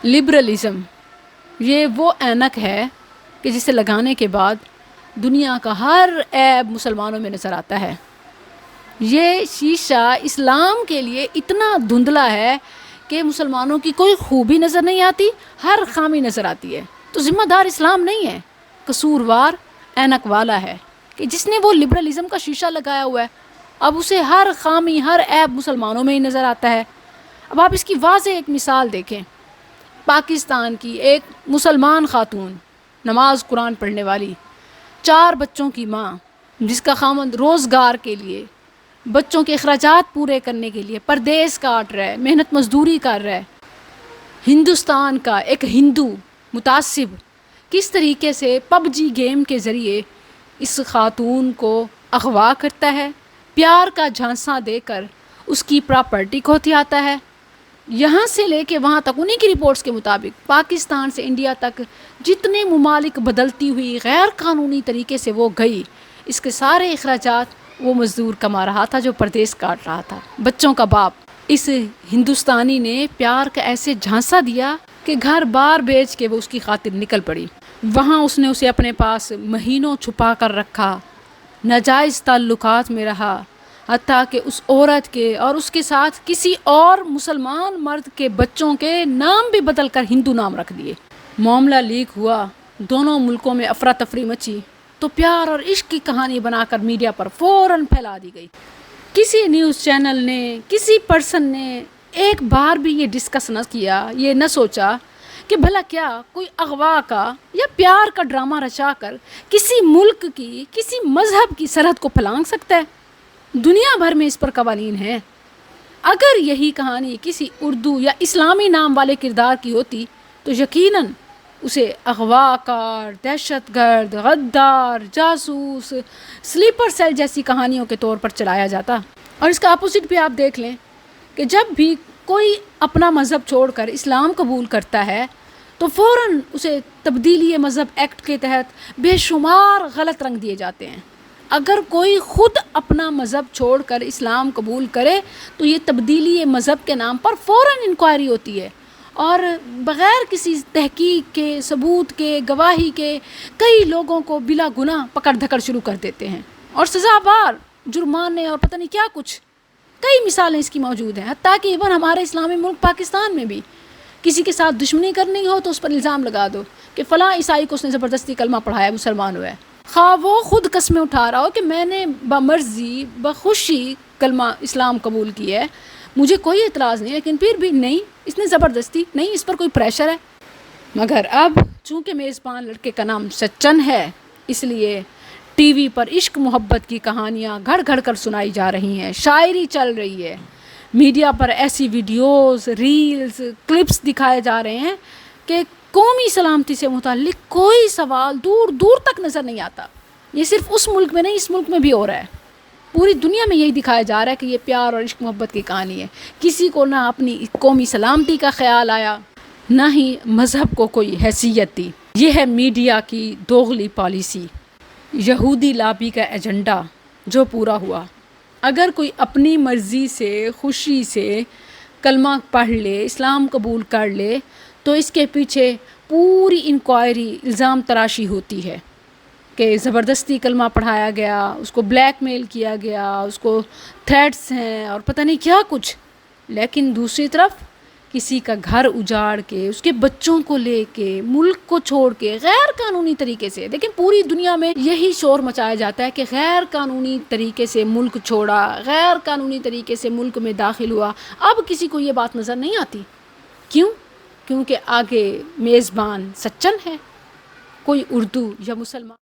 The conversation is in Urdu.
لبرلزم یہ وہ اینک ہے کہ جسے لگانے کے بعد دنیا کا ہر عیب مسلمانوں میں نظر آتا ہے۔ یہ شیشہ اسلام کے لیے اتنا دھندلا ہے کہ مسلمانوں کی کوئی خوبی نظر نہیں آتی، ہر خامی نظر آتی ہے۔ تو ذمہ دار اسلام نہیں ہے، قصوروار اینک والا ہے کہ جس نے وہ لبرلزم کا شیشہ لگایا ہوا ہے۔ اب اسے ہر خامی، ہر عیب مسلمانوں میں ہی نظر آتا ہے۔ اب آپ اس کی واضح ایک مثال دیکھیں۔ پاکستان کی ایک مسلمان خاتون، نماز قرآن پڑھنے والی، 4 بچوں کی ماں، جس کا خاوند روزگار کے لیے، بچوں کے اخراجات پورے کرنے کے لیے پردیس کاٹ رہا ہے، محنت مزدوری کر رہا ہے۔ ہندوستان کا ایک ہندو متعصب کس طریقے سے پب جی گیم کے ذریعے اس خاتون کو اغوا کرتا ہے، پیار کا جھانسا دے کر اس کی پراپرٹی کو ہتھیاتا ہے۔ یہاں سے لے کے وہاں تک انہی کی رپورٹس کے مطابق پاکستان سے انڈیا تک جتنے ممالک بدلتی ہوئی غیر قانونی طریقے سے وہ گئی، اس کے سارے اخراجات وہ مزدور کما رہا تھا جو پردیس کاٹ رہا تھا، بچوں کا باپ۔ اس ہندوستانی نے پیار کا ایسے جھانسا دیا کہ گھر بار بیچ کے وہ اس کی خاطر نکل پڑی۔ وہاں اس نے اسے اپنے پاس مہینوں چھپا کر رکھا، ناجائز تعلقات میں رہا، حتیٰ کہ اس عورت کے اور اس کے ساتھ کسی اور مسلمان مرد کے بچوں کے نام بھی بدل کر ہندو نام رکھ دیے۔ معاملہ لیک ہوا، دونوں ملکوں میں افراتفری مچی، تو پیار اور عشق کی کہانی بنا کر میڈیا پر فوراً پھیلا دی گئی۔ کسی نیوز چینل نے، کسی پرسن نے ایک بار بھی یہ ڈسکس نہ کیا، یہ نہ سوچا کہ بھلا کیا کوئی اغوا کا یا پیار کا ڈرامہ رچا کر کسی ملک کی، کسی مذہب کی سرحد کو پھلانگ سکتا ہے؟ دنیا بھر میں اس پر قوانین ہیں۔ اگر یہی کہانی کسی اردو یا اسلامی نام والے کردار کی ہوتی تو یقیناً اسے اغوا کار، دہشت گرد، غدار، جاسوس، سلیپر سیل جیسی کہانیوں کے طور پر چلایا جاتا۔ اور اس کا اپوزٹ بھی آپ دیکھ لیں کہ جب بھی کوئی اپنا مذہب چھوڑ کر اسلام قبول کرتا ہے تو فوراً اسے تبدیلی مذہب ایکٹ کے تحت بے شمار غلط رنگ دیے جاتے ہیں۔ اگر کوئی خود اپنا مذہب چھوڑ کر اسلام قبول کرے تو یہ تبدیلی مذہب کے نام پر فوراً انکوائری ہوتی ہے، اور بغیر کسی تحقیق کے، ثبوت کے، گواہی کے کئی لوگوں کو بلا گناہ پکڑ دھکڑ شروع کر دیتے ہیں، اور سزاوار جرمانے اور پتہ نہیں کیا کچھ، کئی مثالیں اس کی موجود ہیں۔ حتیٰ کہ ایون ہمارے اسلامی ملک پاکستان میں بھی کسی کے ساتھ دشمنی کرنی ہو تو اس پر الزام لگا دو کہ فلاں عیسائی کو اس نے زبردستی کلمہ پڑھایا، مسلمان ہوا ہے، خواہ وہ خود قسمیں اٹھا رہا ہو کہ میں نے بمرضی بخوشی کلمہ اسلام قبول کیا ہے، مجھے کوئی اعتراض نہیں، لیکن پھر بھی نہیں، اس نے زبردستی نہیں، اس پر کوئی پریشر ہے۔ مگر اب چونکہ میزبان لڑکے کا نام سچن ہے، اس لیے ٹی وی پر عشق محبت کی کہانیاں گھڑ گھڑ کر سنائی جا رہی ہیں، شاعری چل رہی ہے، میڈیا پر ایسی ویڈیوز، ریلز، کلپس دکھائے جا رہے ہیں کہ قومی سلامتی سے متعلق کوئی سوال دور دور تک نظر نہیں آتا۔ یہ صرف اس ملک میں نہیں، اس ملک میں بھی ہو رہا ہے، پوری دنیا میں یہی دکھایا جا رہا ہے کہ یہ پیار اور عشق محبت کی کہانی ہے۔ کسی کو نہ اپنی قومی سلامتی کا خیال آیا، نہ ہی مذہب کو کوئی حیثیت دی۔ یہ ہے میڈیا کی دوغلی پالیسی، یہودی لابی کا ایجنڈا جو پورا ہوا۔ اگر کوئی اپنی مرضی سے، خوشی سے کلمہ پڑھ لے، اسلام قبول کر لے، تو اس کے پیچھے پوری انکوائری، الزام تراشی ہوتی ہے کہ زبردستی کلمہ پڑھایا گیا، اس کو بلیک میل کیا گیا، اس کو تھریٹس ہیں اور پتہ نہیں کیا کچھ۔ لیکن دوسری طرف کسی کا گھر اجاڑ کے، اس کے بچوں کو لے کے، ملک کو چھوڑ کے غیر قانونی طریقے سے، لیکن پوری دنیا میں یہی شور مچایا جاتا ہے کہ غیر قانونی طریقے سے ملک چھوڑا، غیر قانونی طریقے سے ملک میں داخل ہوا۔ اب کسی کو یہ بات نظر نہیں آتی۔ کیوں؟ کیونکہ آگے میزبان سچن ہے، کوئی اردو یا مسلمان۔